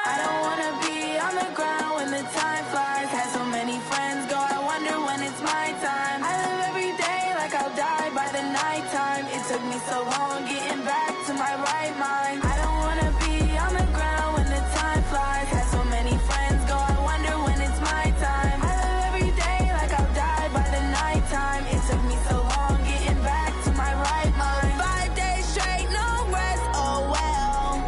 I don't wanna be on the ground when the time flies. Had so many friends go, I wonder when it's my time. I live every day like I'll die by the nighttime. It took me so long getting back to my right mind. I don't wanna be on the ground when the time flies. Had so many friends go, I wonder when it's my time. I live every day like I'll die by the nighttime. It took me so long getting back to my right mind. 5 days straight, no rest, oh well.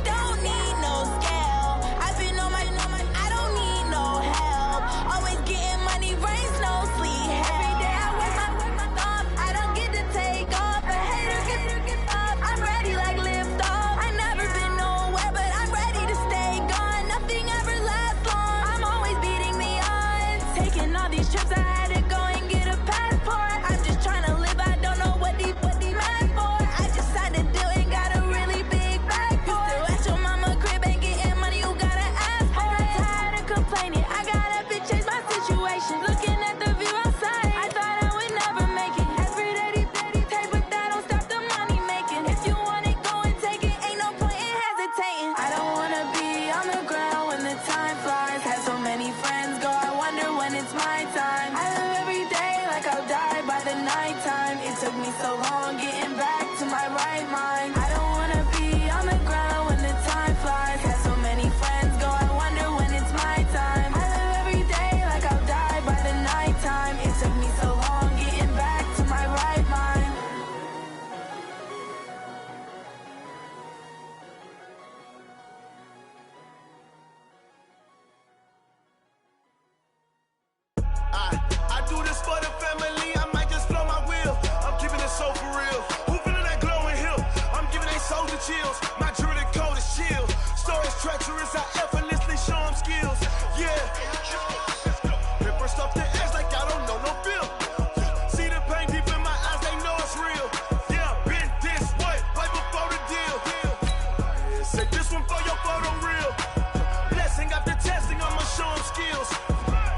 Don't need no scale. I've been on my, I don't need no help. Always getting money, rains, no sleep. Every day I work my thumb. I don't get to take off. A hater get up. I'm ready like lift off. I never been nowhere, but I'm ready to stay gone. Nothing ever lasts long. I'm always beating the odds. Taking all these trips, I had to go and get a passport. I'm just trying to live. I don't know what these mad for. I just signed a deal and got a really big bag for it. You still at your mama crib and getting money, you gotta ask for it. I got tired of complaining. I gotta bitch change my situation. Looking at the view outside, I thought I would never make it. Every day they take, but that don't stop the money making. If you want it, go and take it. Ain't no point in hesitating. I don't wanna be on the ground when the time flies. Had so many friends go, I wonder when it's my time. I live every day like I'll die by the nighttime. It took me so long getting back to my right mind. I don't wanna be on the ground when the time flies. Had so many friends go, I wonder when it's my time. I live every day like I'll die by the nighttime. It took me so long getting back to my right mind. I do this for the family, I might just blow my wheel. I'm keeping it so for real. Who feeling that glowing hill? I'm giving they souls the chills. My jewelry cold as chill. Stories treacherous, I effortlessly show them skills. Yeah. Paper stuff the edge like I don't know no feel. See the pain deep in my eyes, they know it's real. Yeah, been this way, right before the deal. Say this one for your photo real. Blessing after testing, I'ma show them skills.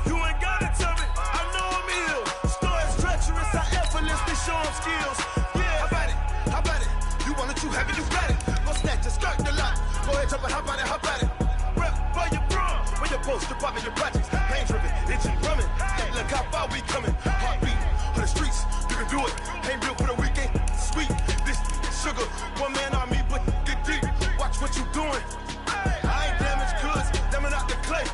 You ain't gotta tell me, I know I'm ill. Stories treacherous, I effortlessly show them skills. Yeah, how about it? How about it? You want it too heavy, you got it. Go snatch and skirt the lot. Go ahead, jump it, how about it? How about it? Rep for your brum, for your post, your poppin', your projects. Pain driven, itching, drumming. Look how far we coming. Heartbeat on the streets, you can do it. Ain't built for the weekend. Sweet, this sugar. One man army, but get deep. Watch what you doing. I ain't damaged goods, damn it out the clay.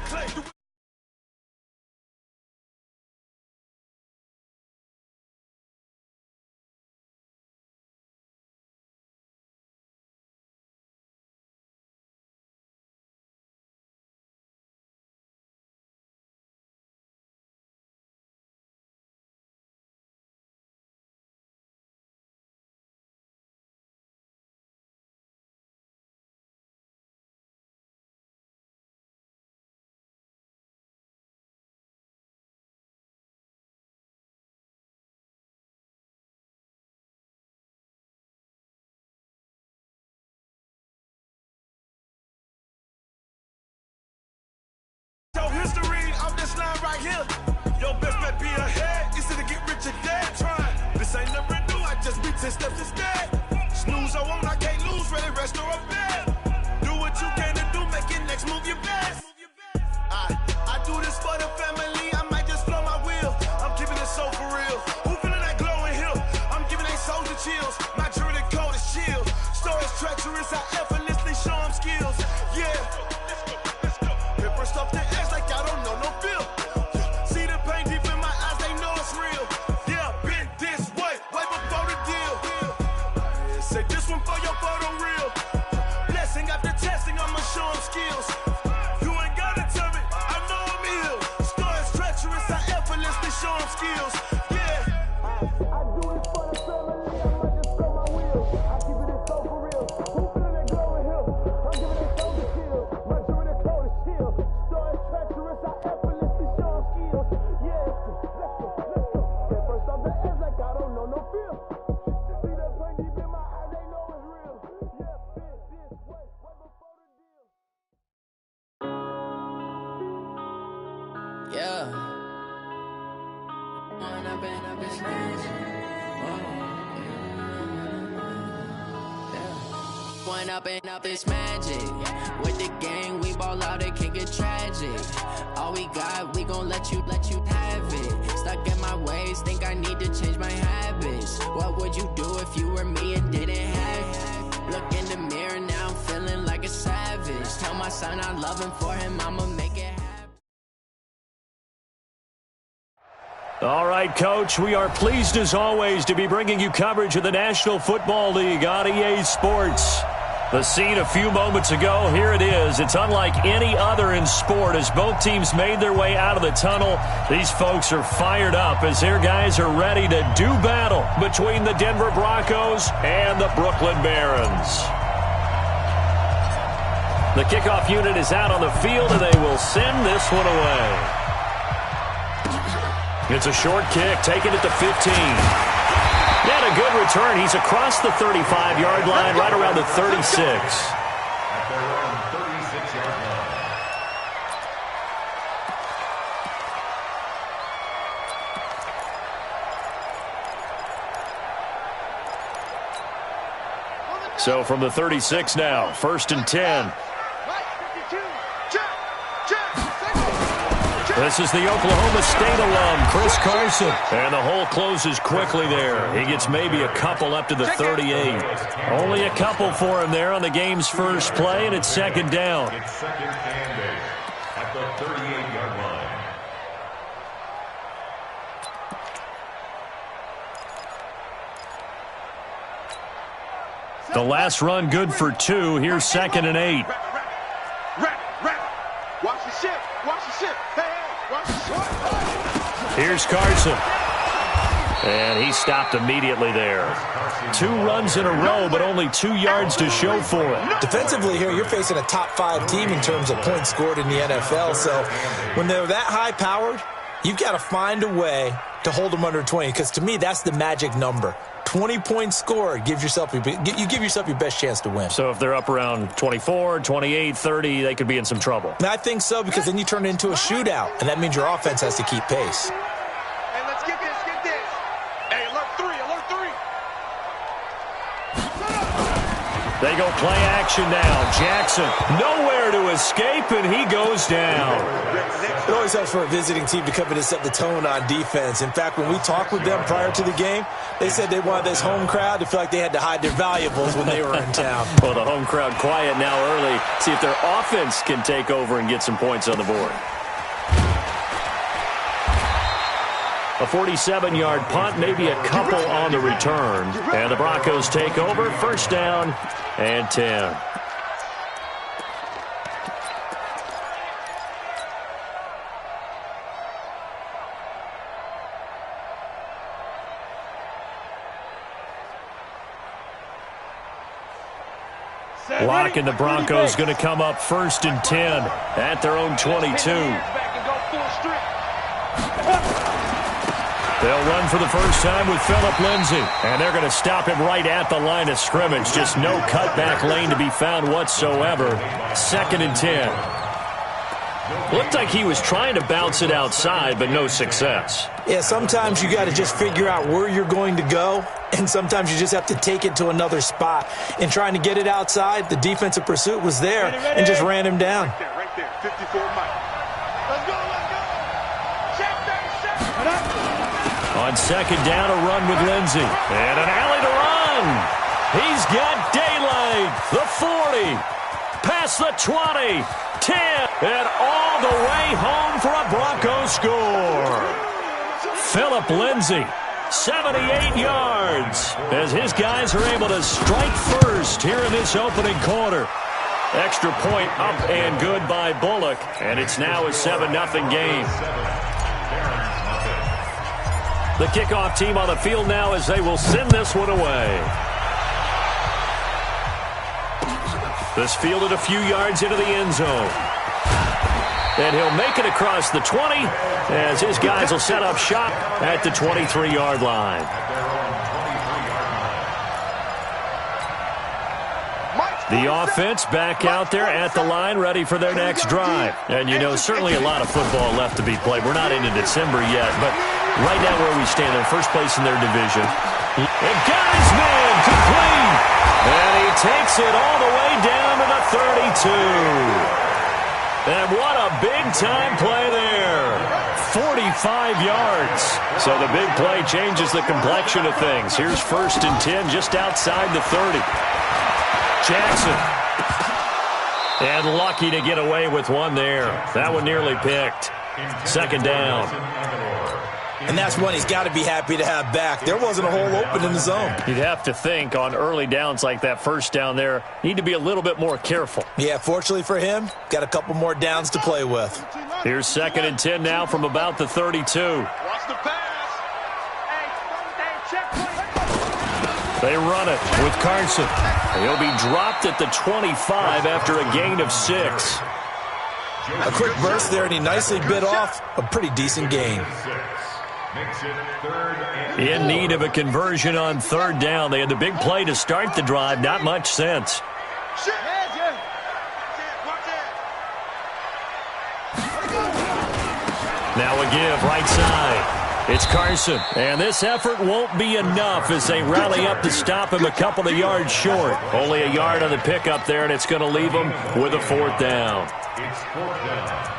Yo, history off this line right here. Your best bet be ahead. Easy to get rich or dead. Trying. This ain't never new. I just be 10 steps instead. Snooze I won't, I can't lose. Ready, rest or a bed. Do what you can to do. Make your next move your best. I do this for the family. I might just blow my wheel. I'm keeping it so for real. Who feeling that glowing hill? I'm giving they souls the chills. My jewelry cold as chill. Stories treacherous. I effortlessly show them skills. Yeah. Paper stuff the edge like I don't know no feel. See the pain deep in my eyes, they know it's real. Yeah, been this way, right before the deal. Say this one for your photo real. Blessing after testing, I'ma show them skills. You ain't gotta tell me, I know I'm ill. Stories treacherous, I effortlessly show them skills. Yeah. I do it for the family, I might just throw my wheel. I keep it so for real. Who feeling that glowing hill? I'm giving it so to kill. My jewelry cold as chill. Stories treacherous, I effortlessly show them skills. Yeah, let's go. Get first off the edge like I don't know no feel. See that pain deep in my eyes, they know it's real. Yeah, been this way, right before the deal. Yeah. I've been strange. one up and up, it's magic. With the gang, we ball out, it can get tragic. All we got, we gon' let you have it. Stuck in my ways, think I need to change my habits. What would you do if you were me and didn't have it? Look in the mirror, now I'm feeling like a savage. Tell my son I love him, for him I'ma make it happen. All right, Coach, we are pleased as always to be bringing you coverage of the National Football League on EA Sports. The scene a few moments ago, here it is. It's unlike any other in sport as both teams made their way out of the tunnel. These folks are fired up as their guys are ready to do battle between the Denver Broncos and the Brooklyn Barons. The kickoff unit is out on the field, and they will send this one away. It's a short kick, taking it to 15. And a good return. He's across the 35-yard line, right around the 36. At their own 36-yard line. So from the 36 now, 1st and 10. This is the Oklahoma State alum, Chris Carson. And the hole closes quickly there. He gets maybe a couple up to the 38. Only a couple for him there on the game's first play, and it's 2nd down. It's 2nd and 8 at the 38-yard line. The last run good for 2. Here's 2nd and 8. Watch the ship. Watch the ship. Hey, watch the ship. Here's Carson. And he stopped immediately there. 2 runs in a row, but only 2 yards to show for it. Defensively here, you're facing a top 5 team in terms of points scored in the NFL. So when they're that high-powered, you've got to find a way to hold them under 20. Because to me, that's the magic number. 20 points scored, you give yourself your best chance to win. So if they're up around 24, 28, 30, they could be in some trouble. And I think so, because then you turn it into a shootout, and that means your offense has to keep pace. Hey, let's get this, get this. Hey, alert 3, alert 3. They go play action now. Jackson, nowhere to escape, and he goes down. It always helps for a visiting team to come in and set the tone on defense. In fact, when we talked with them prior to the game, they said they wanted this home crowd to feel like they had to hide their valuables when they were in town. Well, the home crowd quiet now early. See if their offense can take over and get some points on the board. A 47-yard punt, maybe a couple on the return. And the Broncos take over, 1st down and 10. Lock and the Broncos going to come up 1st and 10 at their own 22. They'll run for the first time with Phillip Lindsay. And they're going to stop him right at the line of scrimmage. Just no cutback lane to be found whatsoever. 2nd and 10. Looked like he was trying to bounce it outside, but no success. Yeah, sometimes you got to just figure out where you're going to go, and sometimes you just have to take it to another spot. And trying to get it outside, the defensive pursuit was there and just ran him down. Right there, 54 Mike. Let's go, let's go. Check that, check. On 2nd down, a run with Lindsay. And an alley to run. He's got daylight. The 40. Past the 20. 10. And all the way home for a Broncos score. Phillip Lindsay, 78 yards. As his guys are able to strike first here in this opening quarter. Extra point up and good by Bullock. And it's now a 7-0 game. The kickoff team on the field now as they will send this one away. This fielded a few yards into the end zone. And he'll make it across the 20 as his guys will set up shop at the 23-yard line. The offense back out there at the line, ready for their next drive. And, you know, certainly a lot of football left to be played. We're not into December yet, but right now where we stand, they're first place in their division. And got his man complete. And he takes it all the way down to the 32. And what a big-time play there. 45 yards. So the big play changes the complexion of things. Here's 1st and 10 just outside the 30. Jackson. And lucky to get away with one there. That one nearly picked. 2nd down. And that's one he's got to be happy to have back. There wasn't a hole open in the zone. You'd have to think on early downs like that 1st down there, need to be a little bit more careful. Yeah, fortunately for him, got a couple more downs to play with. Here's 2nd and 10 now from about the 32. They run it with Carson. He'll be dropped at the 25 after a gain of 6. A quick burst there, and he nicely bit off a pretty decent gain. In need of a conversion on 3rd down. They had the big play to start the drive. Not much sense. Now a give right side. It's Carson. And this effort won't be enough as they rally up to stop him a couple of yards short. Only a yard on the pickup there, and it's going to leave him with a 4th down. It's 4th down.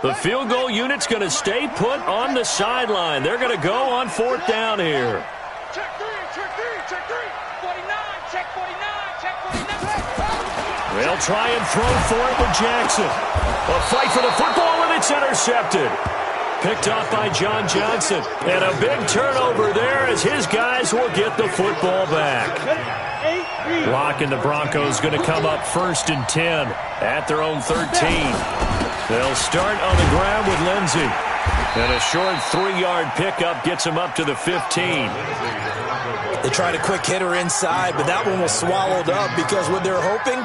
The field goal unit's going to stay put on the sideline. They're going to go on 4th down here. Check 3, check 3, check 3. 49, check 49, check 49. They'll try and throw for it with Jackson. A fight for the football, and it's intercepted. Picked off by John Johnson. And a big turnover there as his guys will get the football back. Blocking the Broncos going to come up 1st and 10 at their own 13. They'll start on the ground with Lindsey. And a short 3-yard pickup gets him up to the 15. They tried a quick hitter inside, but that one was swallowed up because what they're hoping,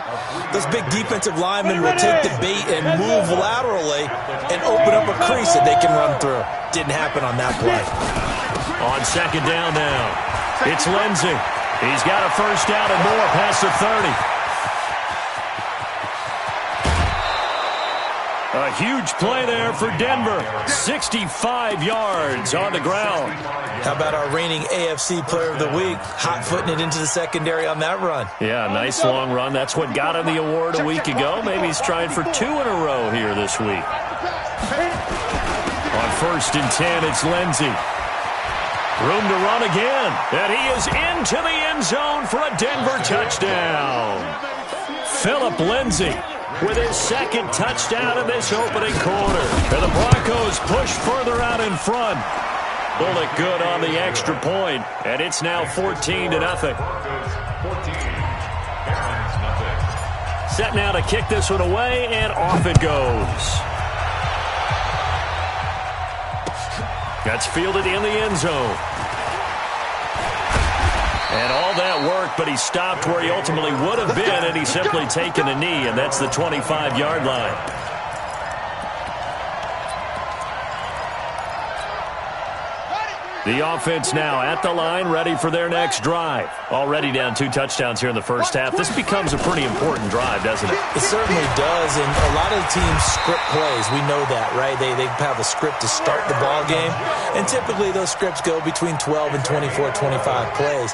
those big defensive linemen will take the bait and move laterally and open up a crease that they can run through. Didn't happen on that play. On 2nd down now, it's Lindsey. He's got a 1st down and more past the 30. A huge play there for Denver. 65 yards on the ground. How about our reigning AFC Player of the Week, hot-footing it into the secondary on that run? Yeah, nice long run. That's what got him the award a week ago. Maybe he's trying for 2 in a row here this week. On 1st and 10, it's Lindsey. Room to run again. And he is into the end zone for a Denver touchdown. Phillip Lindsey with his 2nd touchdown in this opening quarter. And the Broncos push further out in front. Bullet good on the extra point, and it's now 14-0. Set now to kick this one away, and off it goes. That's fielded in the end zone. And all that work, but he stopped where he ultimately would have been, and he's simply taken a knee, and that's the 25-yard line. The offense now at the line, ready for their next drive. Already down 2 touchdowns here in the first half. This becomes a pretty important drive, doesn't it? It certainly does, and a lot of the teams script plays. We know that, right? They have a script to start the ball game, and typically those scripts go between 12 and 24, 25 plays.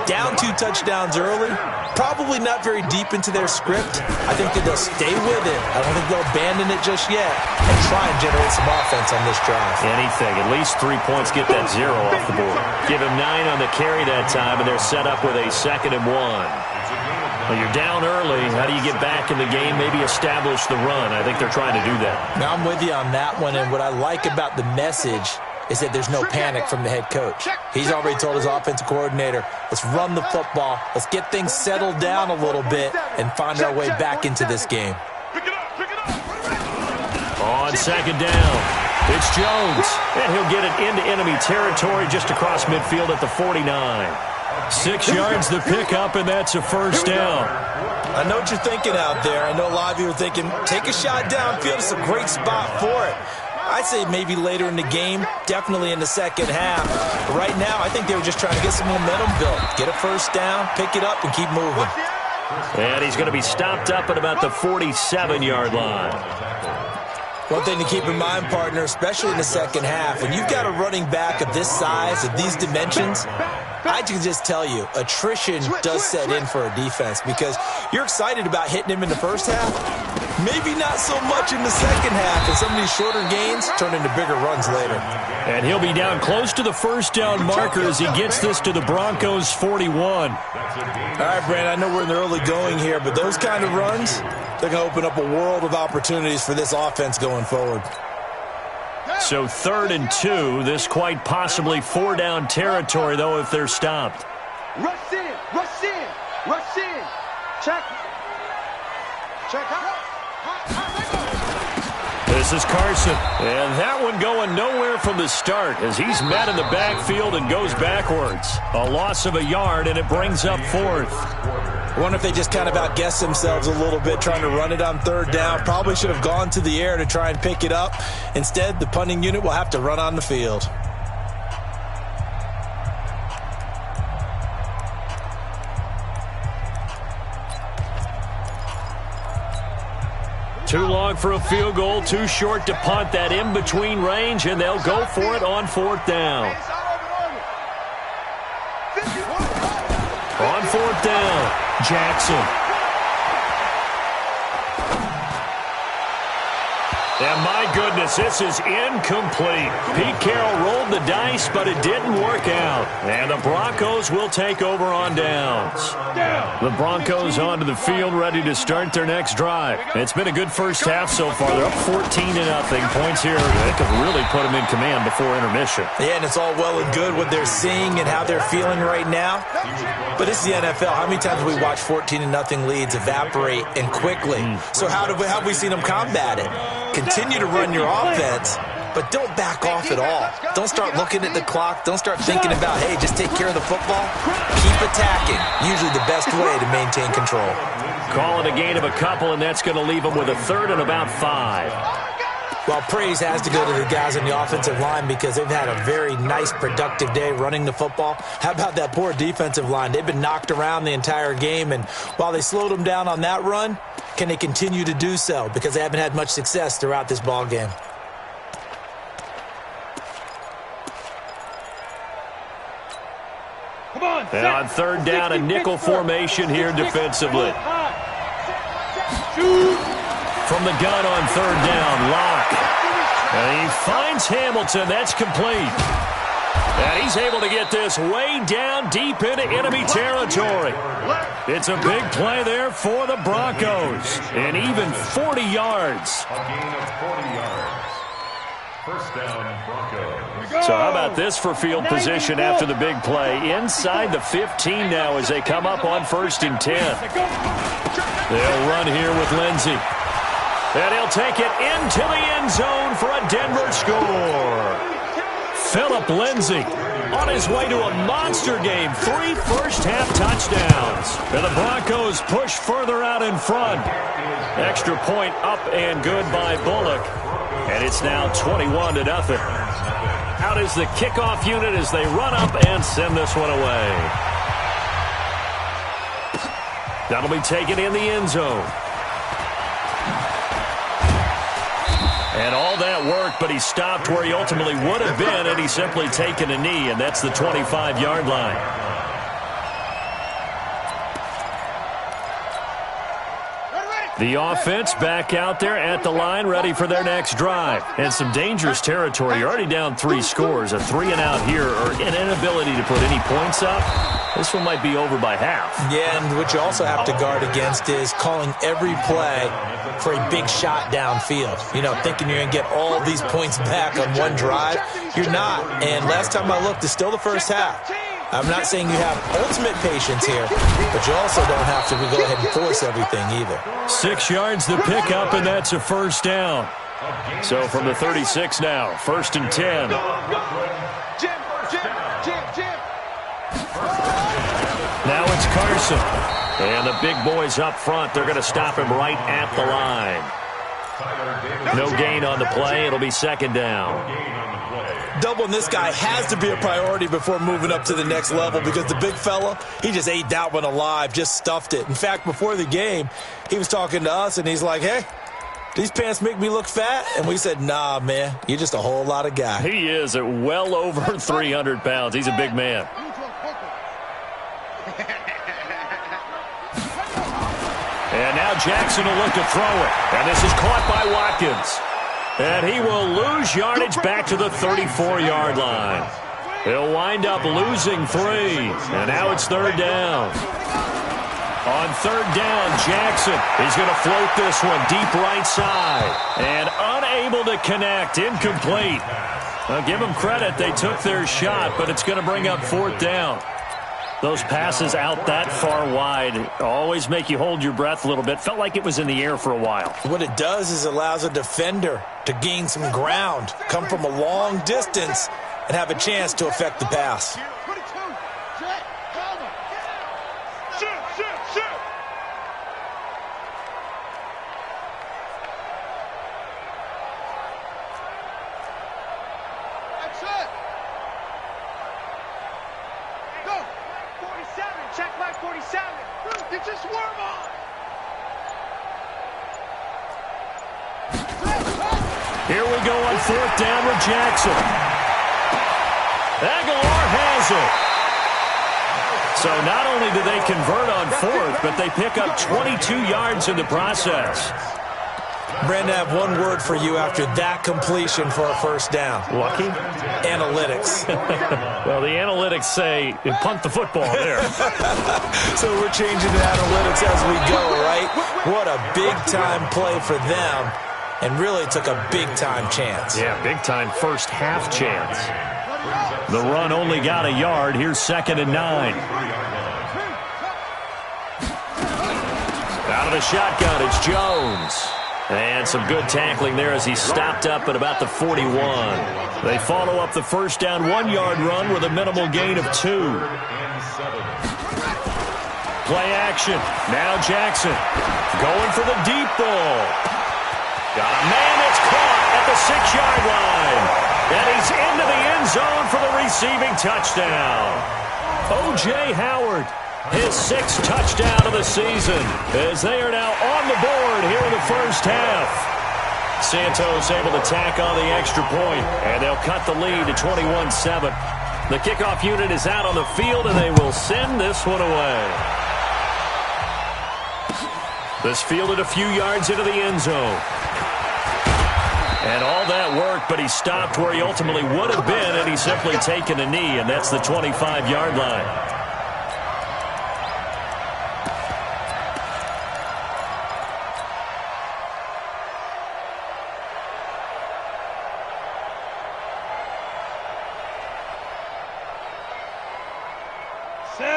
Down 2 touchdowns early, probably not very deep into their script. I think that they'll stay with it. I don't think they'll abandon it just yet and try and generate some offense on this drive. Anything. At least 3 points, get that 0 off the board. Give him 9 on the carry that time, and they're set up with a 2nd and 1. Well, you're down early. How do you get back in the game? Maybe establish the run. I think they're trying to do that. Now, I'm with you on that one, and what I like about the message is that there's no panic from the head coach. He's already told his offensive coordinator, let's run the football, let's get things settled down a little bit and find our way back into this game. On 2nd down, it's Jones, and he'll get it into enemy territory just across midfield at the 49. 6 yards the pickup, and that's a 1st down. I know what you're thinking out there. I know a lot of you are thinking, take a shot downfield. It's a great spot for it. I'd say maybe later in the game, definitely in the second half. But right now, I think they were just trying to get some momentum built. Get a 1st down, pick it up, and keep moving. And he's going to be stopped up at about the 47-yard line. One thing to keep in mind, partner, especially in the second half, when you've got a running back of this size, of these dimensions, I can just tell you, attrition does set in for a defense because you're excited about hitting him in the first half, maybe not so much in the second half, and some of these shorter gains turn into bigger runs later. And he'll be down close to the first down marker as he gets this to the Broncos' 41. All right, Brandon, I know we're in the early going here, but those kind of runs, they're going to open up a world of opportunities for this offense going forward. So 3rd and 2, this quite possibly 4-down territory, though, if they're stopped. Rush in, rush in, rush in. Check. Check out. This is Carson, and that one going nowhere from the start as he's met in the backfield and goes backwards. A loss of a yard, and it brings up 4th. I wonder if they just kind of outguessed themselves a little bit trying to run it on 3rd down. Probably should have gone to the air to try and pick it up. Instead, the punting unit will have to run on the field. Too long for a field goal, too short to punt that in-between range, and they'll go for it on 4th down. On 4th down, Jackson. And my goodness, this is incomplete. Pete Carroll rolled the dice, but it didn't work out. And the Broncos will take over on downs. The Broncos onto the field, ready to start their next drive. It's been a good first half so far. They're up 14-0. Points here, they could really put them in command before intermission. Yeah, and it's all well and good what they're seeing and how they're feeling right now. But it's the NFL. How many times have we watched 14-0 leads evaporate and quickly? So how have we seen them combat it? Continue to run your offense, but don't back off at all. Don't start looking at the clock. Don't start thinking about, hey, just take care of the football. Keep attacking. Usually the best way to maintain control. Call it a gain of a couple, and that's going to leave them with a 3rd and about 5. Well, praise has to go to the guys on the offensive line because they've had a very nice, productive day running the football. How about that poor defensive line? They've been knocked around the entire game, and while they slowed them down on that run, can they continue to do so? Because they haven't had much success throughout this ball game. Come on, and on 3rd down, a nickel formation here defensively. From the gun on 3rd down, Locke. And he finds Hamilton. That's complete. And he's able to get this way down deep into enemy territory. It's a big play there for the Broncos. And even 40 yards. A gain of 40 yards. First down, Broncos. So how about this for field position after the big play? Inside the 15 now as they come up on 1st and 10. They'll run here with Lindsey. And he'll take it into the end zone for a Denver score. Phillip Lindsay on his way to a monster game. 3 first-half touchdowns. And the Broncos push further out in front. Extra point up and good by Bullock. And it's now 21-0. Out is the kickoff unit as they run up and send this one away. That'll be taken in the end zone. And all that work, but he stopped where he ultimately would have been, and he's simply taken a knee, and that's the 25-yard line. The offense back out there at the line, ready for their next drive. And some dangerous territory. You're already down 3 scores. A 3-and-out here, or an inability to put any points up. This one might be over by half. Yeah, and what you also have to guard against is calling every play for a big shot downfield. You know, thinking you're going to get all these points back on one drive. You're not. And last time I looked, it's still the first half. I'm not saying you have ultimate patience here, but you also don't have to go ahead and force everything either. 6 yards to pick up, and that's a first down. So from the 36 now, 1st and 10. Now it's Carson. And the big boys up front, they're going to stop him right at the line. No gain on the play. It'll be 2nd down. Doubling this guy has to be a priority before moving up to the next level because the big fella, he just ate that one alive, just stuffed it. In fact, before the game, he was talking to us, and he's like, hey, these pants make me look fat? And we said, nah, man, you're just a whole lot of guy. He is at well over 300 pounds. He's a big man. And now Jackson will look to throw it. And this is caught by Watkins. And he will lose yardage back to the 34-yard line. He'll wind up losing 3. And now it's third down. On third down, Jackson is going to float this one deep right side. And unable to connect, incomplete. Now, give them credit, they took their shot, but it's going to bring up fourth down. Those passes out that far wide always make you hold your breath a little bit. Felt like it was in the air for a while. What it does is allows a defender to gain some ground, come from a long distance, and have a chance to affect the pass. Here we go on fourth down with Jackson. Aguilar has it. So not only do they convert on fourth, but they pick up 22 yards in the process. Brandon, I have one word for you after that completion for a first down. Lucky? Analytics. Well, the analytics say punt the football there. So we're changing to analytics as we go, right? What a big-time play for them, and really took a big-time chance. Yeah, big-time first half chance. The run only got a yard. Here's 2nd and 9. Out of the shotgun, it's Jones. And some good tackling there as he stopped up at about the 41. They follow up the first down 1-yard run with a minimal gain of 2. Play action. Now Jackson going for the deep ball. Got a man that's caught at the 6-yard line. And he's into the end zone for the receiving touchdown. O.J. Howard, his 6th touchdown of the season, as they are now on the board here in the first half. Santos able to tack on the extra point, and they'll cut the lead to 21-7. The kickoff unit is out on the field, and they will send this one away. This fielded a few yards into the end zone. And all that worked, but he stopped where he ultimately would have been, and he's simply taken a knee, and that's the 25-yard line.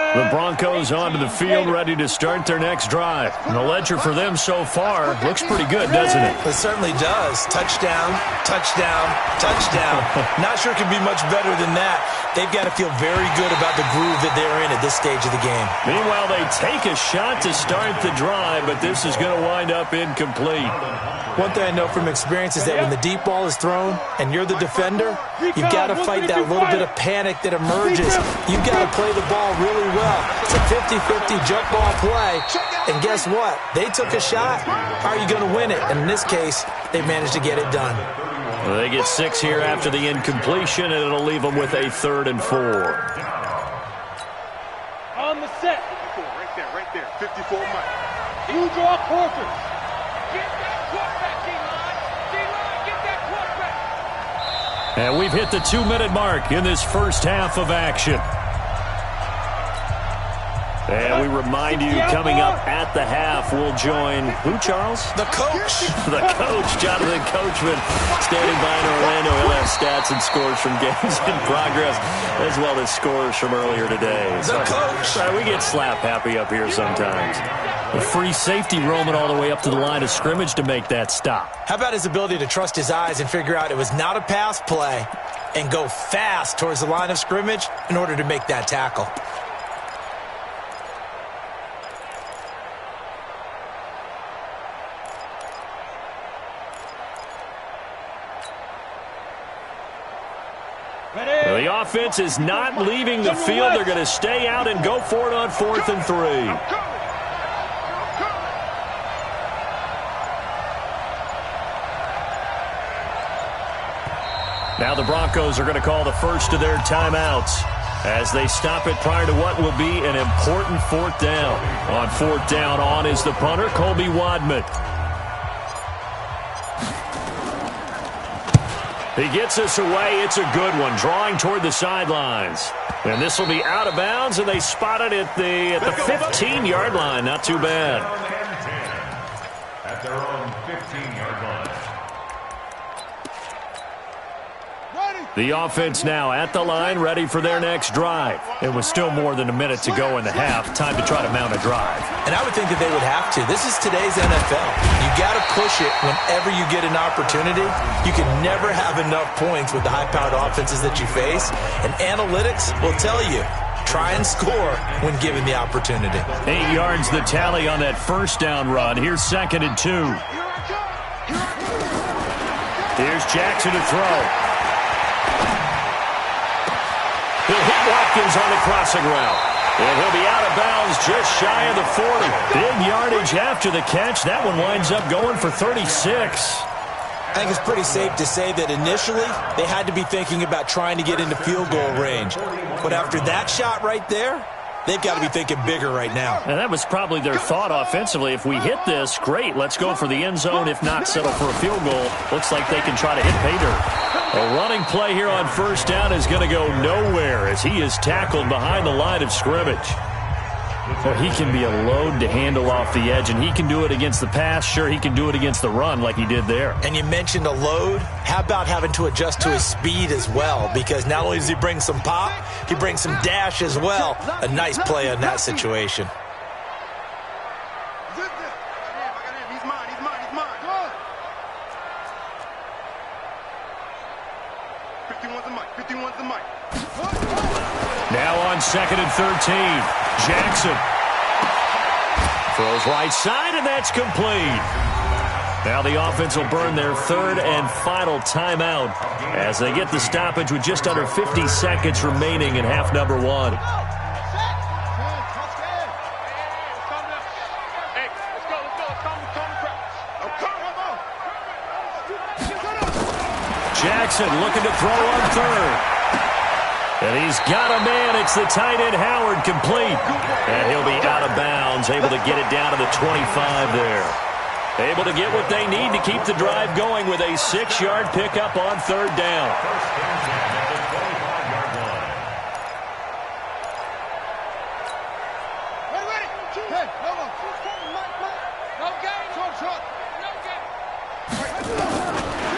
The Broncos onto the field, ready to start their next drive. And the ledger for them so far looks pretty good, doesn't it? It certainly does. Touchdown, touchdown, touchdown. Not sure it can be much better than that. They've got to feel very good about the groove that they're in at this stage of the game. Meanwhile, they take a shot to start the drive, but this is going to wind up incomplete. One thing I know from experience is that when the deep ball is thrown and you're the defender, you've got to fight that little bit of panic that emerges. You've got to play the ball really well. It's a 50-50 jump ball play. And guess what? They took a shot. How are you going to win it? And in this case, they managed to get it done. Well, they get 6 here after the incompletion, and it'll leave them with a 3rd and 4. On the set. 54, right there. 54 Mike. You draw quarters. Get that quarterback, D-line. D-line, get that quarterback. And we've hit the 2-minute mark in this first half of action. And we remind you, coming up at the half, we'll join, who, Charles? The coach. The coach, Jonathan Coachman, standing by in Orlando. He'll have stats and scores from games in progress, as well as scores from earlier today. The coach. We get slap happy up here sometimes. A free safety roaming all the way up to the line of scrimmage to make that stop. How about his ability to trust his eyes and figure out it was not a pass play and go fast towards the line of scrimmage in order to make that tackle? The offense is not leaving the field. They're going to stay out and go for it on 4th and 3. Now the Broncos are going to call the first of their timeouts as they stop it prior to what will be an important fourth down. On fourth down, on is the punter, Colby Wadman. He gets us away. It's a good one, drawing toward the sidelines. And this will be out of bounds, and they spot it at the 15-yard line. Not too bad. At their own 15-yard line. The offense now at the line, ready for their next drive. It was still more than a minute to go in the half. Time to try to mount a drive. And I would think that they would have to. This is today's NFL. You got to push it whenever you get an opportunity. You can never have enough points with the high-powered offenses that you face. And analytics will tell you, try and score when given the opportunity. 8 yards the tally on that first down run. Here's 2nd and 2. Here's Jackson to throw. He'll hit Watkins on the crossing route. And he'll be out of bounds just shy of the 40. Big yardage after the catch. That one winds up going for 36. I think it's pretty safe to say that initially they had to be thinking about trying to get into field goal range. But after that shot right there, they've got to be thinking bigger right now. And that was probably their thought offensively. If we hit this, great. Let's go for the end zone. If not, settle for a field goal. Looks like they can try to hit pay dirt. A running play here on first down is going to go nowhere as he is tackled behind the line of scrimmage. Well, he can be a load to handle off the edge, and he can do it against the pass. Sure, he can do it against the run like he did there. And you mentioned a load. How about having to adjust to his speed as well? Because not only does he bring some pop, he brings some dash as well. A nice play in that situation. Now on 2nd and 13, Jackson throws right side, and that's complete. Now the offense will burn their third and final timeout as they get the stoppage with just under 50 seconds remaining in half number 1. Jackson looking to throw on third. And he's got a man. It's the tight end, Howard, complete. And he'll be out of bounds, able to get it down to the 25 there. Able to get what they need to keep the drive going with a 6-yard pickup on third down.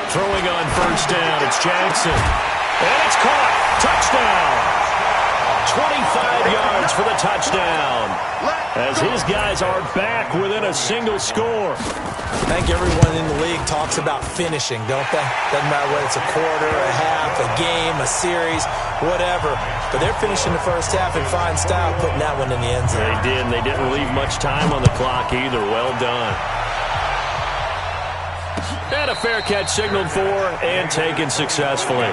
Throwing on first down, it's Jackson. And it's caught. Touchdown. 25 yards for the touchdown. As his guys are back within a single score. I think everyone in the league talks about finishing, don't they? Doesn't matter whether it's a quarter, a half, a game, a series, whatever. But they're finishing the first half in fine style, putting that one in the end zone. They did, and they didn't leave much time on the clock either. Well done. And a fair catch signaled for and taken successfully.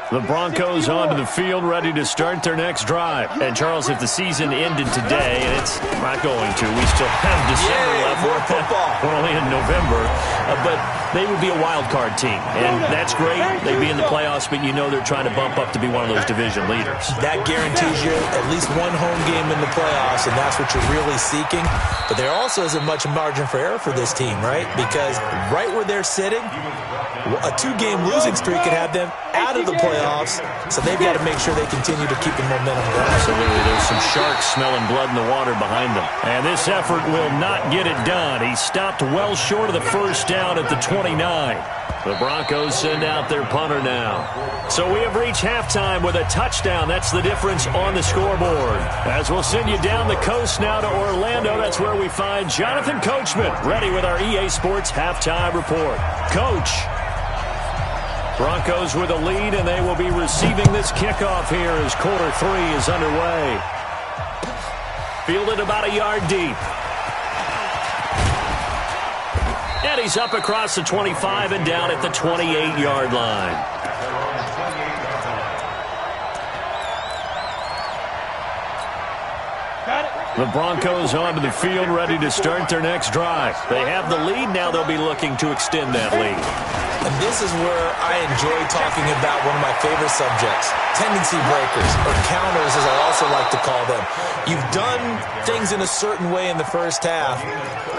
The Broncos onto the field, ready to start their next drive. And, Charles, if the season ended today, and it's not going to, we still have December left. More football. We're only in November. But they would be a wild card team. And that's great. They'd be in the playoffs, but you know they're trying to bump up to be one of those division leaders. That guarantees you at least one home game in the playoffs, and that's what you're really seeking. But there also isn't much margin for error for this team, right? Because right where they're sitting, a 2-game losing streak could have them out of the playoffs, so they've got to make sure they continue to keep the momentum going. Absolutely. There's some sharks smelling blood in the water behind them. And this effort will not get it done. He stopped well short of the first down at the 29. The Broncos send out their punter now. So we have reached halftime with a touchdown. That's the difference on the scoreboard. As we'll send you down the coast now to Orlando, that's where we find Jonathan Coachman, ready with our EA Sports halftime report. Coach. Broncos with a lead, and they will be receiving this kickoff here as quarter 3 is underway. Fielded about a yard deep. And he's up across the 25 and down at the 28-yard line. The Broncos onto the field, ready to start their next drive. They have the lead. Now they'll be looking to extend that lead. And this is where I enjoy talking about one of my favorite subjects, tendency breakers, or counters as I also like to call them. You've done things in a certain way in the first half,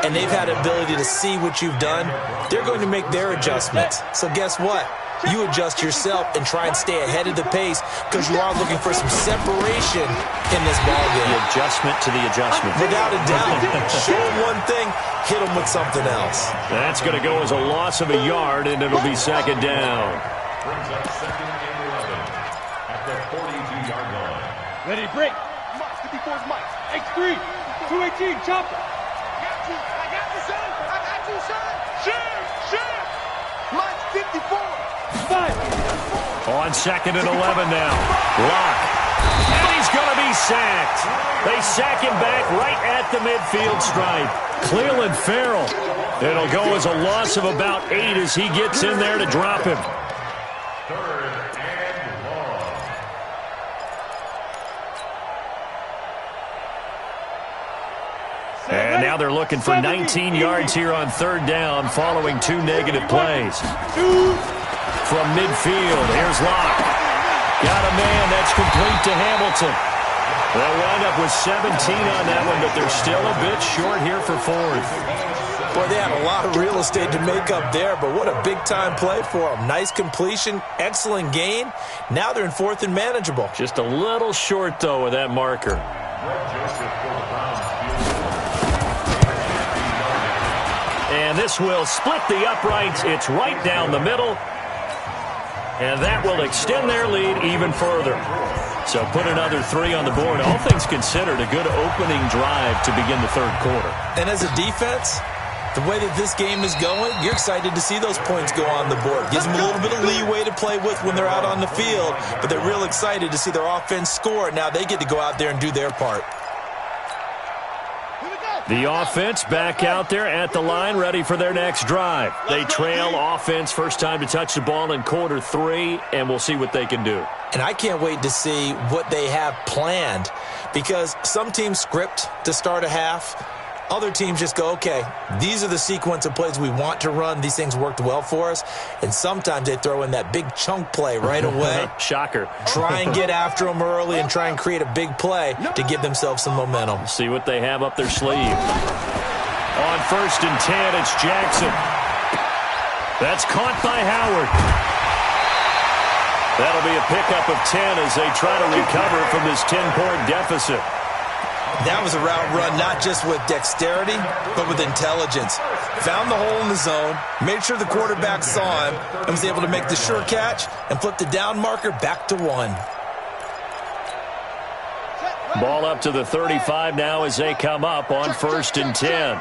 and they've had the ability to see what you've done. They're going to make their adjustments. So guess what? You adjust yourself and try and stay ahead of the pace because you are looking for some separation in this ballgame. The adjustment to the adjustment. Without a doubt. Show them one thing, hit them with something else. That's going to go as a loss of a yard, and it'll be second down. Brings up second and 11 at the 42-yard line. Ready to break. Mike, 54's Mike. X3, 218, chopper. I got you, son. I got you, son. Shit. Mike, 54. 5. On second and 11 now. Lock. And he's going to be sacked. They sack him back right at the midfield stripe. Cleveland Farrell. It'll go as a loss of about 8 as he gets in there to drop him. Third and long. And now they're looking for 19 yards here on third down following 2 negative plays. From midfield, here's Locke. Got a man that's complete to Hamilton. They'll wind up with 17 on that one, but they're still a bit short here for fourth. Boy, they had a lot of real estate to make up there, but what a big-time play for them. Nice completion, excellent gain. Now they're in fourth and manageable. Just a little short, though, with that marker. And this will split the uprights. It's right down the middle. And that will extend their lead even further. So put another 3 on the board. All things considered, a good opening drive to begin the third quarter. And as a defense, the way that this game is going, you're excited to see those points go on the board. Gives them a little bit of leeway to play with when they're out on the field, but they're real excited to see their offense score. Now they get to go out there and do their part. The offense back out there at the line, ready for their next drive. They trail offense, first time to touch the ball in quarter 3, and we'll see what they can do. And I can't wait to see what they have planned, because some teams script to start a half. Other teams just go, okay, these are the sequence of plays we want to run. These things worked well for us. And sometimes they throw in that big chunk play right away. Shocker. Try and get after them early and try and create a big play to give themselves some momentum. See what they have up their sleeve. On first and 10, it's Jackson. That's caught by Howard. That'll be a pickup of 10 as they try to recover from this 10-point deficit. That was a route run not just with dexterity, but with intelligence. Found the hole in the zone, made sure the quarterback saw him, and was able to make the sure catch and flip the down marker back to 1. Ball up to the 35 now as they come up on first and 10.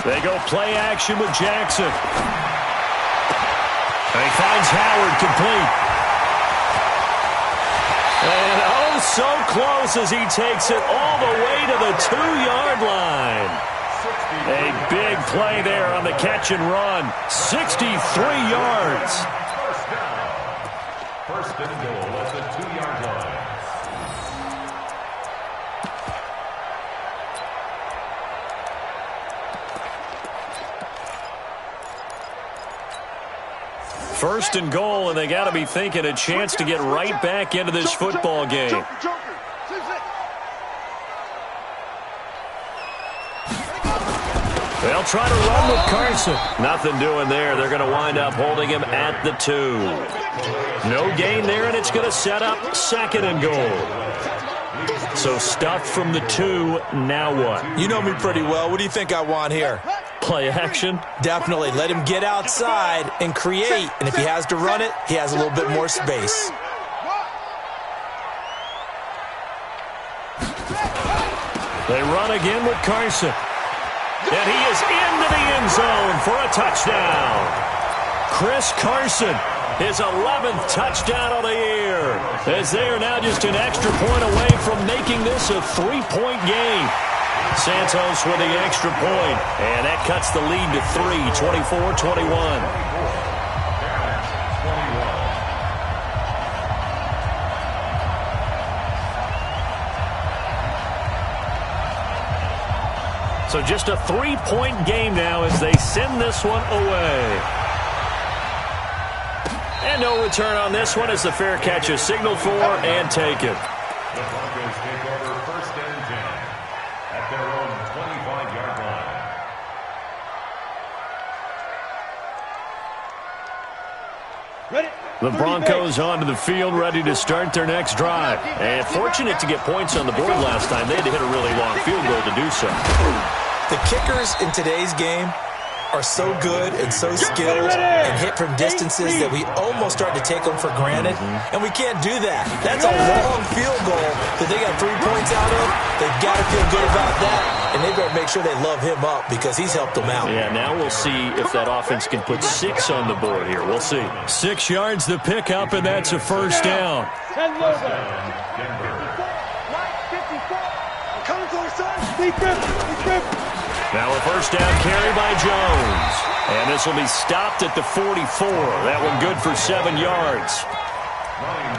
They go play action with Jackson. And he finds Howard complete. And oh, so close as he takes it all the way to the 2-yard line. A big play there on the catch and run. 63 yards. First and goal at the 2-yard line. First and goal, and they got to be thinking a chance to get right back into this football game. They'll try to run with Carson. Nothing doing there. They're going to wind up holding him at the 2. No gain there, and it's going to set up second and goal. So stuffed from the 2, now what? You know me pretty well. What do you think I want here? Play action? Definitely. Let him get outside and create. And if he has to run it, he has a little bit more space. They run again with Carson. And he is into the end zone for a touchdown. Chris Carson, his 11th touchdown of the year, as they are now just an extra point away from making this a 3-point game. Santos with the extra point, and that cuts the lead to 3, 24-21. So just a 3-point game now as they send this one away. And no return on this one as the fair catch is signaled for and taken. The Broncos take over 1st and 10 at their own 25-yard line. Ready? The Broncos onto the field, ready to start their next drive. And fortunate to get points on the board last time. They had to hit a really long field goal to do so. The kickers in today's game are so good and so skilled and hit from distances that we almost start to take them for granted, and we can't do that. That's a long field goal that they got 3 points out of. They've got to feel good about that, and they better make sure they love him up because he's helped them out. Yeah, now we'll see if that offense can put 6 on the board here. We'll see. 6 yards the pickup, and that's a first down. 10 logo. Denver. I'm coming for you, son. Deep grip. Now a first down carry by Jones. And this will be stopped at the 44. That one good for 7 yards.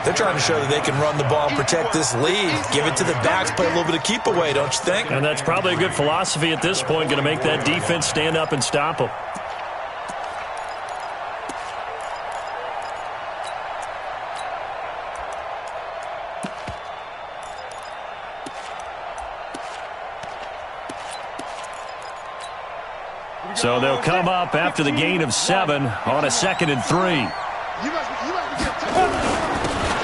They're trying to show that they can run the ball and protect this lead. Give it to the backs, play a little bit of keep away, don't you think? And that's probably a good philosophy at this point, going to make that defense stand up and stop them. So they'll come up after the gain of 7 on a 2nd and 3.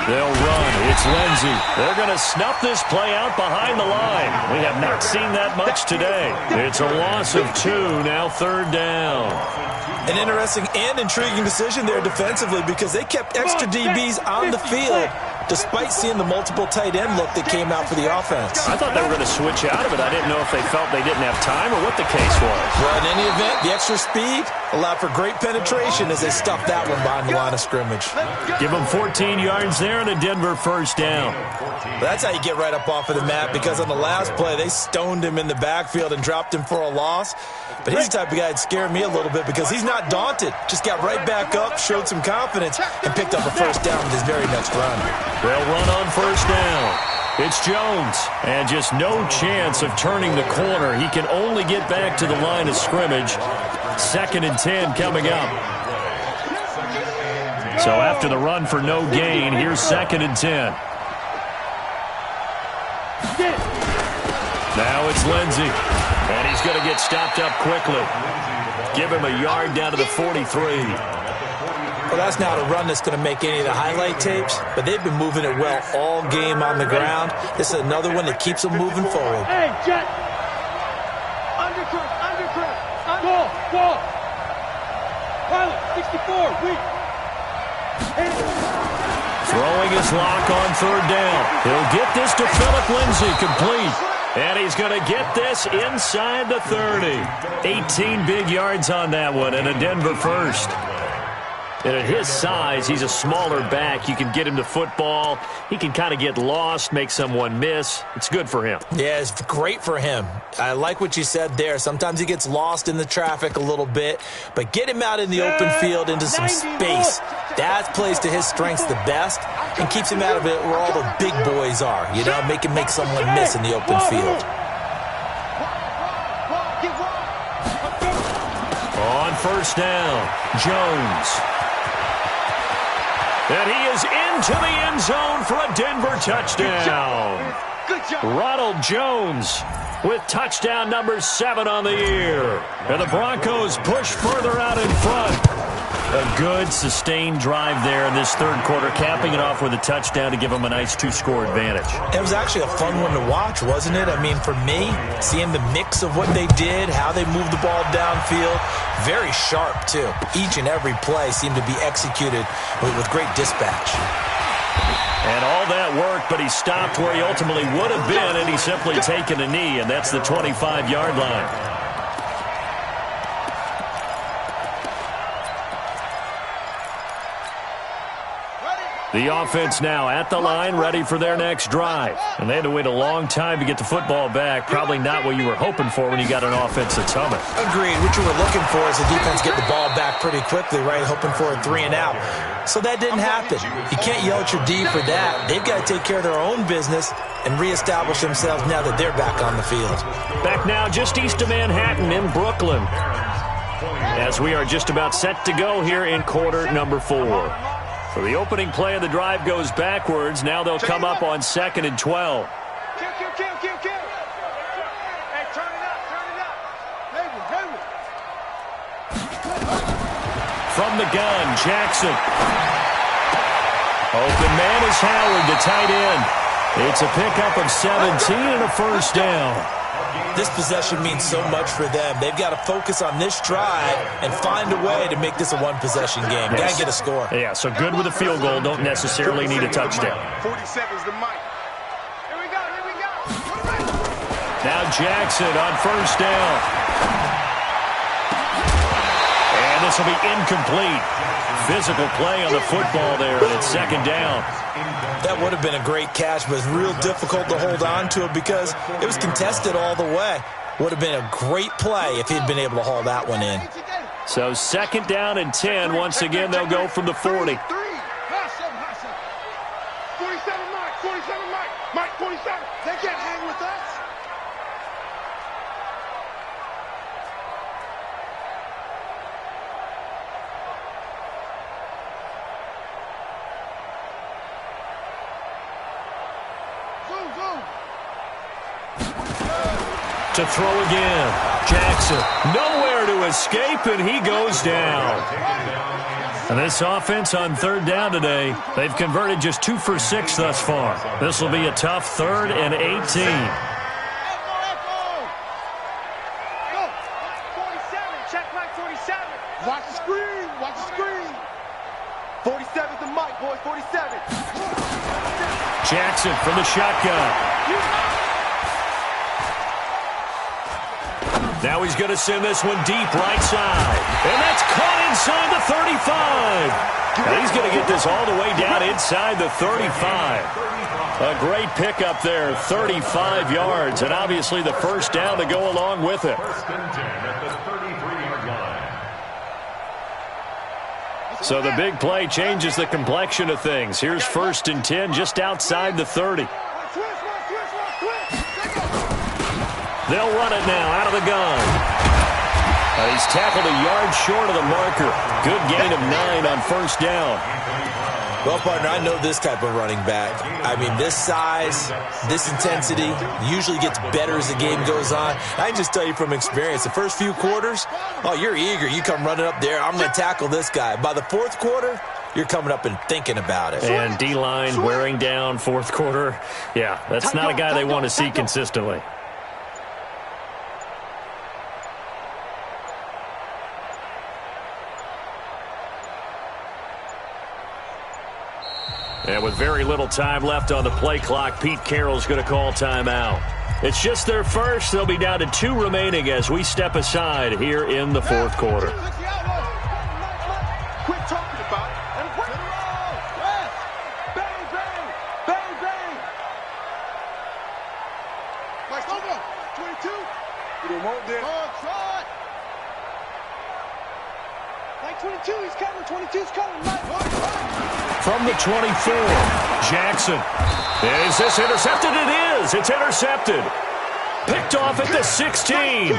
They'll run. It's Lindsey. They're going to snuff this play out behind the line. We have not seen that much today. It's a loss of 2, now 3rd down. An interesting and intriguing decision there defensively because they kept extra DBs on the field despite seeing the multiple tight end look that came out for the offense. I thought they were going to switch out of it. I didn't know if they felt they didn't have time or what the case was. Well, in any event, the extra speed allowed for great penetration as they stuffed that one behind the line of scrimmage. Give them 14 yards there and a Denver first down. That's how you get right up off of the mat because on the last play, they stoned him in the backfield and dropped him for a loss. But he's the type of guy that scared me a little bit because he's not daunted. Just got right back up, showed some confidence, and picked up a first down with his very next run. They'll run on first down. It's Jones. And just no chance of turning the corner. He can only get back to the line of scrimmage. 2nd and 10 coming up. So after the run for no gain, here's 2nd and 10. Now it's Lindsey. And he's going to get stopped up quickly. Give him a yard down to the 43. Well, that's not a run that's going to make any of the highlight tapes, but they've been moving it well all game on the ground. This is another one that keeps them moving forward. Hey, Jet. Undercurrent. Ball. Pilot, 64, weak. Throwing his lock on 3rd down. He'll get this to Phillip Lindsay, complete. And he's going to get this inside the 30. 18 big yards on that one and a Denver first. And at his size, he's a smaller back. You can get him to football. He can kind of get lost, make someone miss. It's good for him. Yeah, it's great for him. I like what you said there. Sometimes he gets lost in the traffic a little bit, but get him out in the open field into some space. That plays to his strengths the best and keeps him out of it where all the big boys are, you know, make someone miss in the open field. On first down, Jones. And he is into the end zone for a Denver touchdown. Ronald Jones with touchdown number 7 on the year. And the Broncos push further out in front. A good, sustained drive there in this 3rd quarter, capping it off with a touchdown to give them a nice 2-score advantage. It was actually a fun one to watch, wasn't it? I mean, for me, seeing the mix of what they did, how they moved the ball downfield, very sharp, too. Each and every play seemed to be executed with great dispatch. And all that worked, but he stopped where he ultimately would have been, and he's simply taken a knee, and that's the 25-yard line. The offense now at the line, ready for their next drive. And they had to wait a long time to get the football back. Probably not what you were hoping for when you got an offense that's humming. Agreed. What you were looking for is the defense get the ball back pretty quickly, right? Hoping for a 3 and out. So that didn't happen. You can't yell at your D for that. They've got to take care of their own business and reestablish themselves now that they're back on the field. Back now just east of Manhattan in Brooklyn, as we are just about set to go here in quarter number 4. So the opening play of the drive goes backwards. Now they'll come up on 2nd and 12. Kill. Hey, turn it up. From the gun, Jackson. Open man is Howard, the tight end. It's a pickup of 17 and a first down. This possession means so much for them. They've got to focus on this drive and find a way to make this a one-possession game. Got to get a score. Yeah, so good with a field goal. Don't necessarily need a touchdown. 47's the mic. Here we go. Now Jackson on first down. And this will be incomplete. Physical play on the football there, and it's 2nd down. That would have been a great catch, but it's real difficult to hold on to it because it was contested all the way. Would have been a great play if he'd been able to haul that one in. So 2nd down and 10. Once again, they'll go from the 40. 47, Mike, 47. They can't hang with us. To throw again. Jackson nowhere to escape, and he goes down. And this offense on 3rd down today, they've converted just 2 for 6 thus far. This will be a tough 3rd and 18. Check Mike 47. Watch the screen. 47's the mic, boys. 47. Jackson from the shotgun. Now he's going to send this one deep right side. And that's caught inside the 35. And he's going to get this all the way down inside the 35. A great pickup there, 35 yards. And obviously the first down to go along with it. 1st and 10 at the 33-yard line. So the big play changes the complexion of things. Here's 1st and 10 just outside the 30. They'll run it now out of the gun. And he's tackled a yard short of the marker. Good gain of 9 on first down. Well, partner, I know this type of running back. I mean, this size, this intensity usually gets better as the game goes on. I can just tell you from experience, the first few quarters, oh, you're eager. You come running up there, I'm going to tackle this guy. By the 4th quarter, you're coming up and thinking about it. And D-line wearing down 4th quarter. Yeah, that's not a guy they want to see consistently. And with very little time left on the play clock, Pete Carroll's going to call timeout. It's just their first. They'll be down to 2 remaining as we step aside here in the 4th quarter. Quit talking about it and bring it on. Bang, bang, bang, bang. Mike, over. 22. You didn't want that. Mike 22, he's coming. 22's coming. Mike. From the 24, Jackson. Is this intercepted? It is. It's intercepted. Picked off at the 16.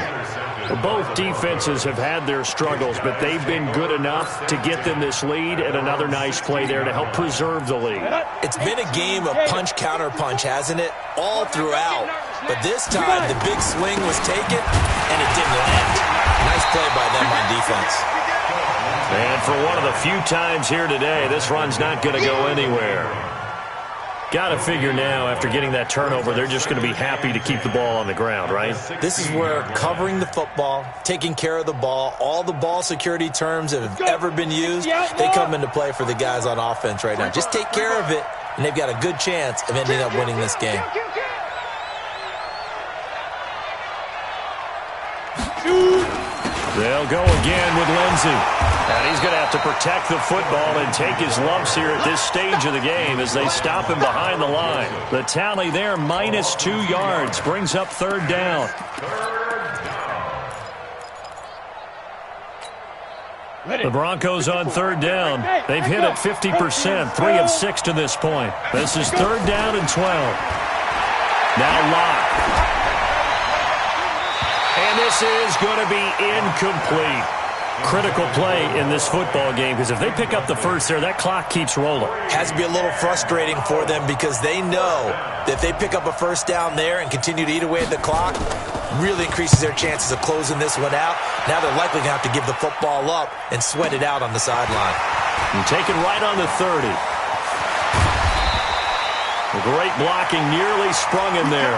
Both defenses have had their struggles, but they've been good enough to get them this lead, and another nice play there to help preserve the lead. It's been a game of punch-counter-punch, hasn't it? All throughout. But this time, the big swing was taken, and it didn't land. Nice play by them on defense. And for one of the few times here today, this run's not going to go anywhere. Got to figure now, after getting that turnover, they're just going to be happy to keep the ball on the ground, right? This is where covering the football, taking care of the ball, all the ball security terms that have ever been used, they come into play for the guys on offense right now. Just take care of it, and they've got a good chance of ending up winning this game. They'll go again with Lindsey. And he's going to have to protect the football and take his lumps here at this stage of the game as they stop him behind the line. The tally there, minus 2 yards, brings up third down. The Broncos on third down. They've hit it 50%, 3 of 6 to this point. This is third down and 12. Now Locke. And this is going to be incomplete. Critical play in this football game because if they pick up the first there, that clock keeps rolling. Has to be a little frustrating for them because they know that if they pick up a first down there and continue to eat away at the clock, really increases their chances of closing this one out. Now they're likely going to have to give the football up and sweat it out on the sideline. And take it right on the 30. The great blocking nearly sprung him there.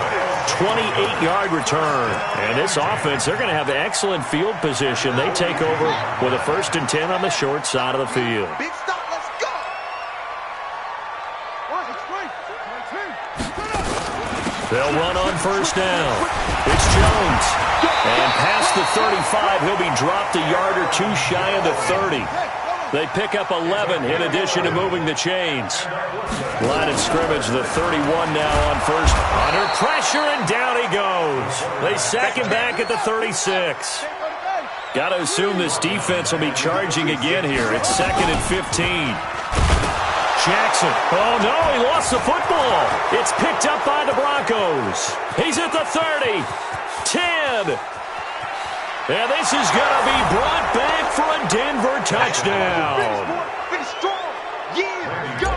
28-yard return. And this offense, they're going to have excellent field position. They take over with a 1st and 10 on the short side of the field. Big stop, let's go. They'll run on first down. It's Jones. And past the 35, he'll be dropped a yard or 2 shy of the 30. They pick up 11 in addition to moving the chains. Line of scrimmage, the 31 now on first. Under pressure, and down he goes. They sack him back at the 36. Got to assume this defense will be charging again here. It's 2nd and 15. Jackson. Oh, no, he lost the football. It's picked up by the Broncos. He's at the 30. 10. And this is going to be brought back for a Denver touchdown.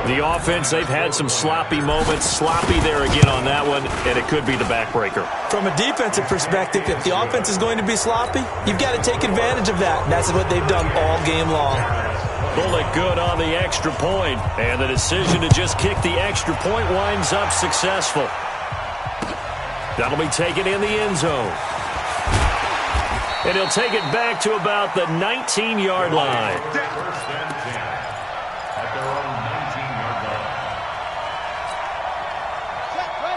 The offense, they've had some sloppy moments. Sloppy there again on that one, and it could be the backbreaker. From a defensive perspective, if the offense is going to be sloppy, you've got to take advantage of that. And that's what they've done all game long. Bullet good on the extra point, and the decision to just kick the extra point winds up successful. That'll be taken in the end zone. And he'll take it back to about the 19-yard line. First and 10 at their own 19-yard line.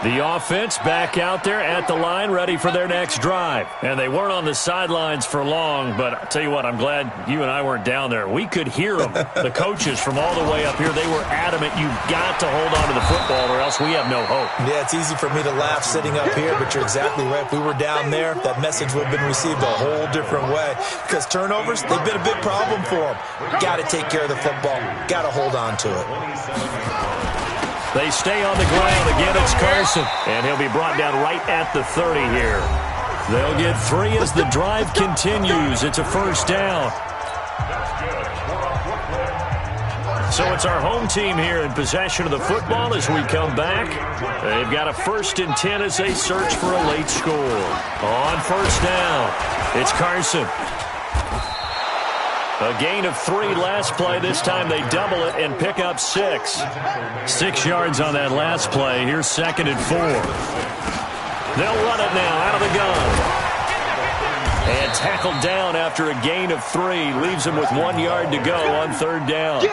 The offense back out there at the line, ready for their next drive. And they weren't on the sidelines for long, but I'll tell you what, I'm glad you and I weren't down there. We could hear them. The coaches from all the way up here, they were adamant, you've got to hold on to the football or else we have no hope. Yeah, it's easy for me to laugh sitting up here, but you're exactly right. If we were down there, that message would have been received a whole different way. Because turnovers, they've been a big problem for them. Got to take care of the football. Got to hold on to it. They stay on the ground. Again, it's Carson. And he'll be brought down right at the 30 here. They'll get 3 as the drive continues. It's a first down. So it's our home team here in possession of the football as we come back. They've got a 1st and 10 as they search for a late score. On first down, it's Carson. A gain of 3 last play. This time they double it and pick up 6. 6 yards on that last play. Here's 2nd and 4. They'll run it now out of the gun. And tackled down after a gain of 3. Leaves him with 1 yard to go on third down.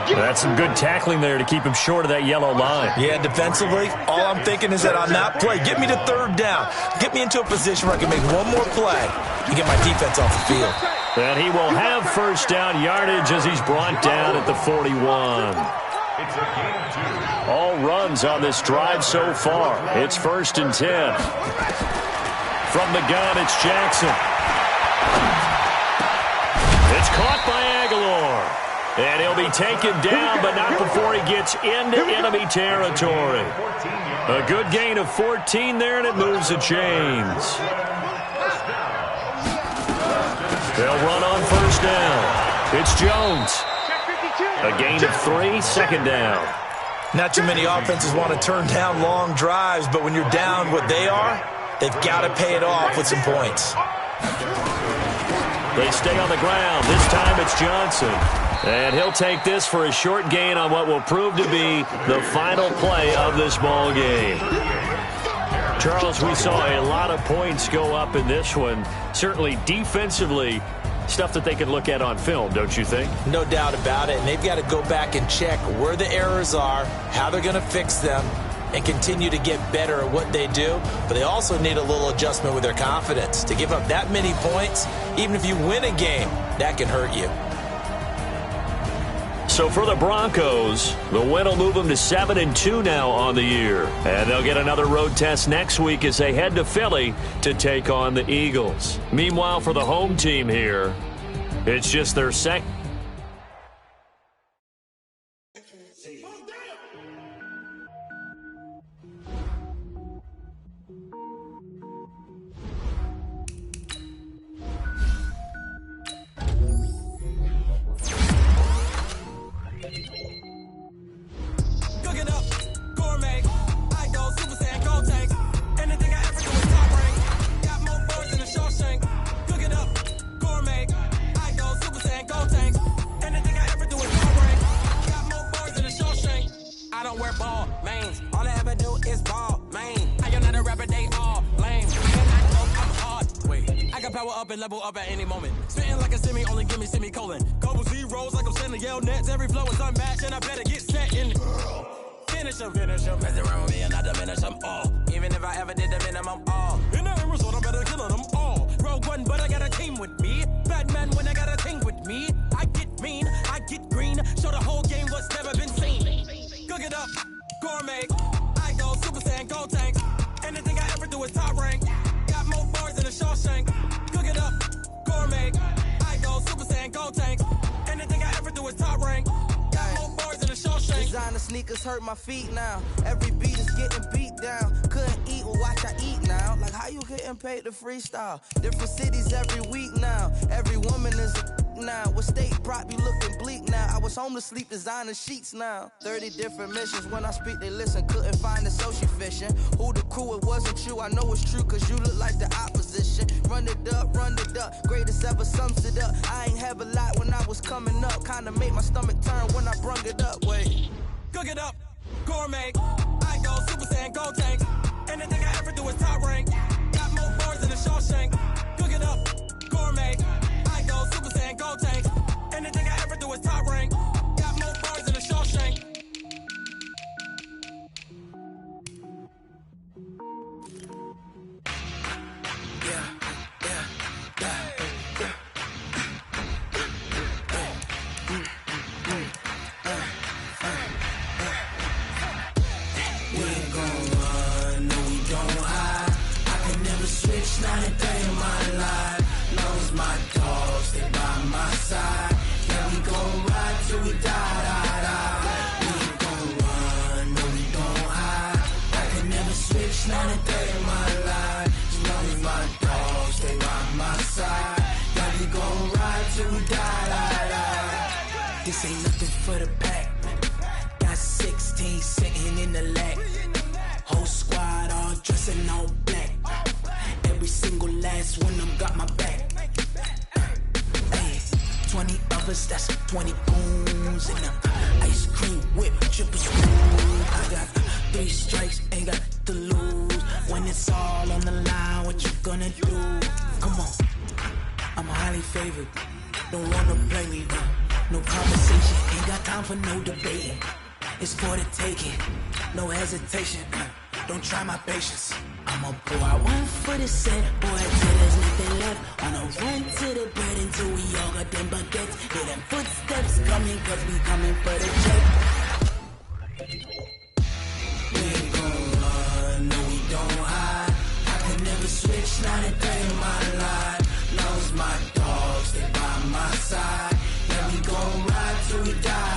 That's some good tackling there to keep him short of that yellow line. Yeah, defensively, all I'm thinking is that on that play, get me to third down. Get me into a position where I can make one more play and get my defense off the field. And he will have first down yardage as he's brought down at the 41. All runs on this drive so far. It's 1st and 10. From the gun, it's Jackson. It's caught by Aguilar. And he'll be taken down, but not before he gets into enemy territory. A good gain of 14 there, and it moves the chains. They'll run on first down. It's Jones. A gain of 3, 2nd down. Not too many offenses want to turn down long drives, but when you're down what they are, they've got to pay it off with some points. They stay on the ground. This time it's Johnson. And he'll take this for a short gain on what will prove to be the final play of this ball game. Charles, we saw a lot of points go up in this one. Certainly defensively, stuff that they can look at on film, don't you think? No doubt about it. And they've got to go back and check where the errors are, how they're going to fix them, and continue to get better at what they do. But they also need a little adjustment with their confidence. To give up that many points, even if you win a game, that can hurt you. So for the Broncos, the win will move them to 7-2 now on the year. And they'll get another road test next week as they head to Philly to take on the Eagles. Meanwhile, for the home team here, it's just their second. Level up at any moment. Spitting like a semi, only give me semicolon. Couple zeros like I'm sending yell nets. Every flow is unmatched, and I better get set in. Finish them. Mess around with me and I diminish them all. Even if I ever did the minimum, all. In the end result, I'm better killing them all. Rogue One, but I got a team with me. Batman when I got a team with me. I get mean, I get green. Show the whole game what's never been seen. Cook it up, gourmet. I go Super Saiyan, Gold Tank. Anything I ever do is top rank. Got more bars than a Shawshank. Cook it up, gourmet. I go Super Saiyan, Gold Tank. Anything I ever do is top rank. Got more bars than a Shawshank. Designer sneakers hurt my feet now. Every beat is getting beat down. Couldn't eat, well watch I eat now. Like how you getting paid to freestyle? Different cities every week now. Every woman is a now. What state prop you looking bleak now? I was home to sleep designer sheets now. 30 different missions. When I speak they listen. Couldn't find it so she fishing. Who the crew, it wasn't you. I know it's true cause you look like the opposition. Run it up. Greatest ever sums it up. I ain't have a lot when I was coming up. Kinda made my stomach turn when I brung it up. Wait. Cook it up, gourmet. I go Super Saiyan, Gold Tank. Anything I ever do is top rank. Got more bars than a Shawshank. Cook it up, gourmet. I go Super Saiyan, Gold Tank. Anything I ever do is top rank. Got more bars than a Shawshank. Not a day in my life. Knows my dogs, they by my side. Yeah, we gon' ride till we die. We ain't gon' run, no, we gon' hide. I can never switch, not a day in my life. As long as my dogs, they by my side. Yeah, we gon' ride till we die. This ain't nothing for the pack. Got 16 sitting in the lap. Whole squad all dressing all black. Every single last one of them got my back. Hey, 20 of us, that's 20 goons. And ice cream whip, triple spoon. I got 3 strikes, ain't got to lose. When it's all on the line, what you gonna do? Come on, I'm highly favored. Don't wanna play me, no conversation. Ain't got time for no debating. It's for the taking, no hesitation. Don't try my patience. I'ma pour out one for the set, boy, till there's nothing left. On a run to the bread until we all got them baguettes. Hear them footsteps coming, cause we coming for the check. We ain't gon' run, no, we don't hide. I can never switch, not a day in my life. Knows my dogs, they by my side. Yeah, we gon' ride till we die.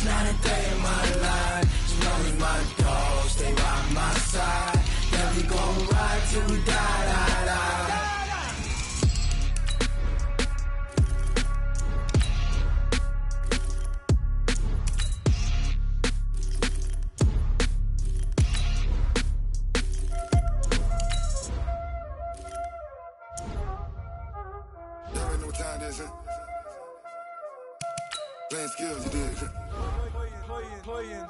Not a day in my life. As long as my dogs stay by my side. Yeah, we gon' ride till we die. Y'all ain't know what time this is. Playing skills, you did. Playing